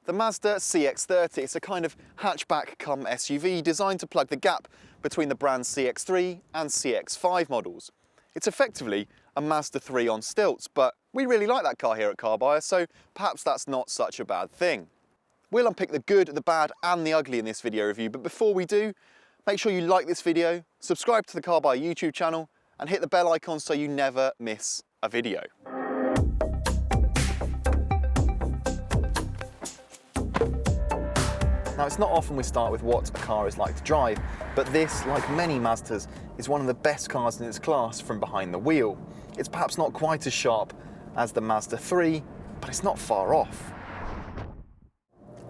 The Mazda CX-30 is a kind of hatchback come SUV designed to plug the gap between the brand's CX-3 and CX-5 models. It's effectively a Mazda 3 on stilts, but we really like that car here at Carbuyer, so perhaps that's not such a bad thing. We'll unpick the good, the bad and the ugly in this video review, but before we do, make sure you like this video, subscribe to the Carbuyer YouTube channel and hit the bell icon so you never miss a video. Now, it's not often we start with what a car is like to drive, but this, like many Mazdas, is one of the best cars in its class from behind the wheel. It's perhaps not quite as sharp as the Mazda 3, but it's not far off.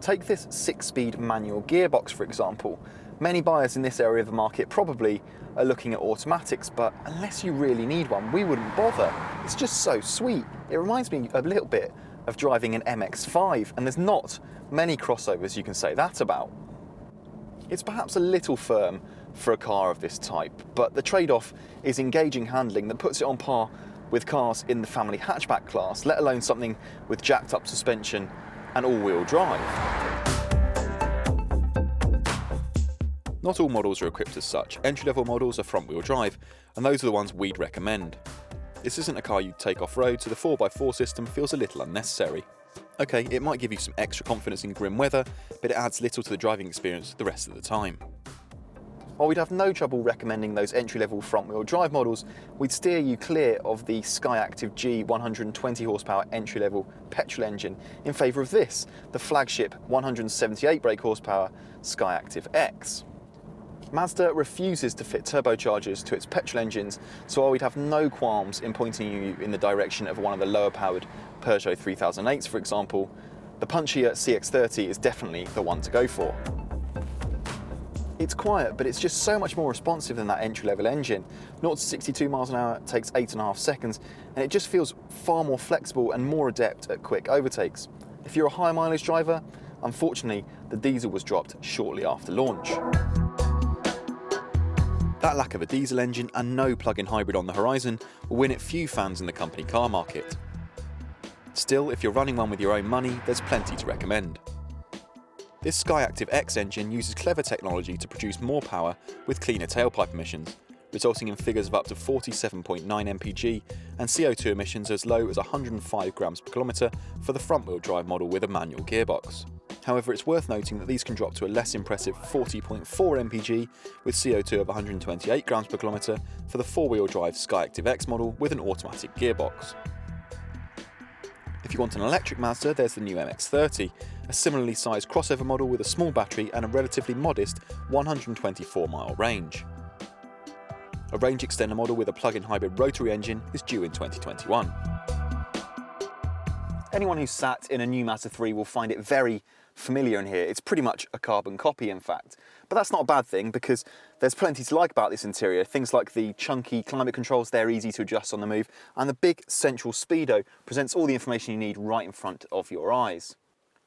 Take this 6-speed manual gearbox, for example. Many buyers in this area of the market probably are looking at automatics, but unless you really need one, we wouldn't bother. It's just so sweet. It reminds me a little bit of driving an MX-5, and there's not many crossovers you can say that about. It's perhaps a little firm for a car of this type, but the trade-off is engaging handling that puts it on par with cars in the family hatchback class, let alone something with jacked up suspension and all-wheel drive. Not all models are equipped as such. Entry-level models are front-wheel drive, and those are the ones we'd recommend. This isn't a car you'd take off-road, so the 4x4 system feels a little unnecessary. Okay, it might give you some extra confidence in grim weather, but it adds little to the driving experience the rest of the time. While we'd have no trouble recommending those entry-level front-wheel drive models, we'd steer you clear of the Skyactiv G 120 horsepower entry-level petrol engine in favour of this, the flagship 178 brake horsepower Skyactiv X. Mazda refuses to fit turbochargers to its petrol engines, so while we'd have no qualms in pointing you in the direction of one of the lower-powered Peugeot 3008s, for example, the punchier CX-30 is definitely the one to go for. It's quiet, but it's just so much more responsive than that entry-level engine. 0 to 62 miles an hour takes 8.5 seconds, and it just feels far more flexible and more adept at quick overtakes. If you're a high-mileage driver, unfortunately, the diesel was dropped shortly after launch. That lack of a diesel engine and no plug-in hybrid on the horizon will win it few fans in the company car market. Still, if you're running one with your own money, there's plenty to recommend. This Skyactiv X engine uses clever technology to produce more power with cleaner tailpipe emissions, resulting in figures of up to 47.9 mpg and CO2 emissions as low as 105 grams per kilometre for the front-wheel drive model with a manual gearbox. However, it's worth noting that these can drop to a less impressive 40.4 mpg with CO2 of 128 grams per kilometre for the four-wheel drive Skyactiv X model with an automatic gearbox. If you want an electric Mazda, there's the new MX-30, a similarly sized crossover model with a small battery and a relatively modest 124-mile range. A range extender model with a plug-in hybrid rotary engine is due in 2021. Anyone who's sat in a new Mazda 3 will find it very familiar in here. It's pretty much a carbon copy, in fact. But that's not a bad thing, because there's plenty to like about this interior. Things like the chunky climate controls, they're easy to adjust on the move, and the big central speedo presents all the information you need right in front of your eyes.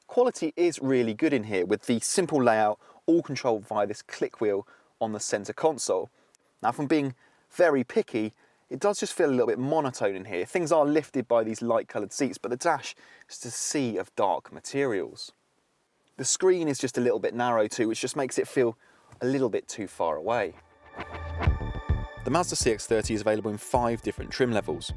Quality is really good in here, with the simple layout all controlled via this click wheel on the centre console. Now, from being very picky, it does just feel a little bit monotone in here. Things are lifted by these light-coloured seats, but the dash is a sea of dark materials. The screen is just a little bit narrow too, which just makes it feel a little bit too far away. The Mazda CX-30 is available in 5 different trim levels.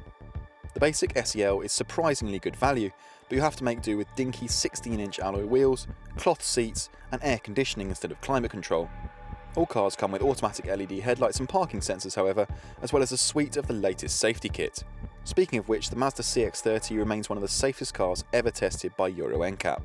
The basic SEL is surprisingly good value, but you have to make do with dinky 16-inch alloy wheels, cloth seats and air conditioning instead of climate control. All cars come with automatic LED headlights and parking sensors, however, as well as a suite of the latest safety kit. Speaking of which, the Mazda CX-30 remains one of the safest cars ever tested by Euro NCAP.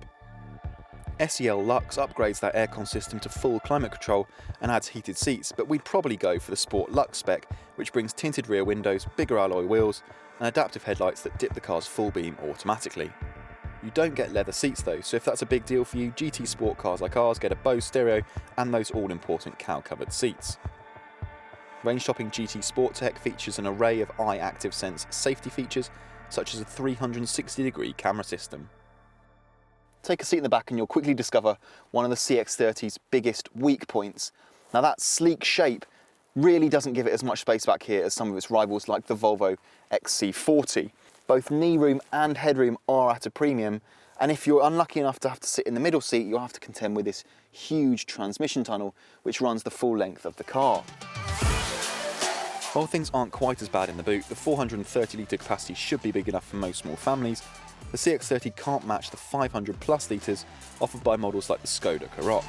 SEL Lux upgrades that aircon system to full climate control and adds heated seats, but we'd probably go for the Sport Lux spec, which brings tinted rear windows, bigger alloy wheels and adaptive headlights that dip the car's full beam automatically. You don't get leather seats though, so if that's a big deal for you, GT sport cars like ours get a Bose stereo and those all-important cowl-covered seats. Range-topping GT Sport Tech features an array of Eye Active Sense safety features, such as a 360-degree camera system. Take a seat in the back and you'll quickly discover one of the CX-30's biggest weak points. Now, that sleek shape really doesn't give it as much space back here as some of its rivals like the Volvo XC40. Both knee room and headroom are at a premium, and if you're unlucky enough to have to sit in the middle seat, you'll have to contend with this huge transmission tunnel which runs the full length of the car. While things aren't quite as bad in the boot, the 430 litre capacity should be big enough for most small families. The CX-30 can't match the 500 plus litres offered by models like the Skoda Karoq.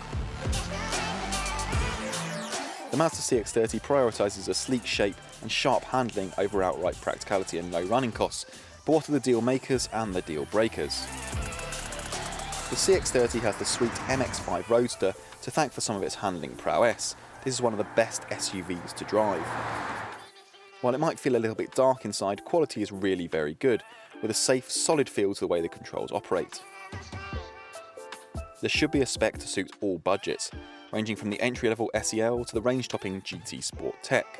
The Mazda CX-30 prioritises a sleek shape and sharp handling over outright practicality and low running costs. But what are the deal makers and the deal breakers? The CX-30 has the sweet MX-5 Roadster to thank for some of its handling prowess. This is one of the best SUVs to drive. While it might feel a little bit dark inside, quality is really very good, with a safe, solid feel to the way the controls operate. There should be a spec to suit all budgets, ranging from the entry-level SEL to the range-topping GT Sport Tech.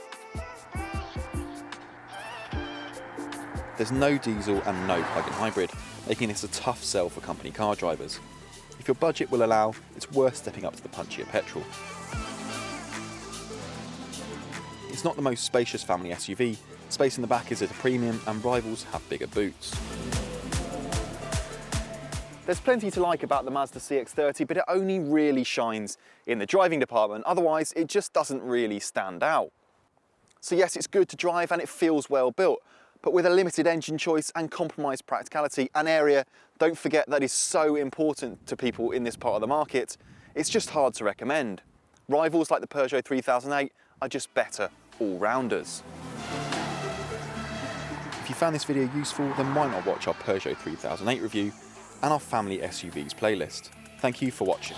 There's no diesel and no plug-in hybrid, making this a tough sell for company car drivers. If your budget will allow, it's worth stepping up to the punchier petrol. It's not the most spacious family SUV, space in the back is at a premium and rivals have bigger boots. There's plenty to like about the Mazda CX-30, but it only really shines in the driving department, otherwise it just doesn't really stand out. So yes, it's good to drive and it feels well built, but with a limited engine choice and compromised practicality, an area, don't forget, that is so important to people in this part of the market, it's just hard to recommend. Rivals like the Peugeot 3008 are just better all-rounders. If you found this video useful, then why not watch our Peugeot 3008 review and our family SUVs playlist. Thank you for watching.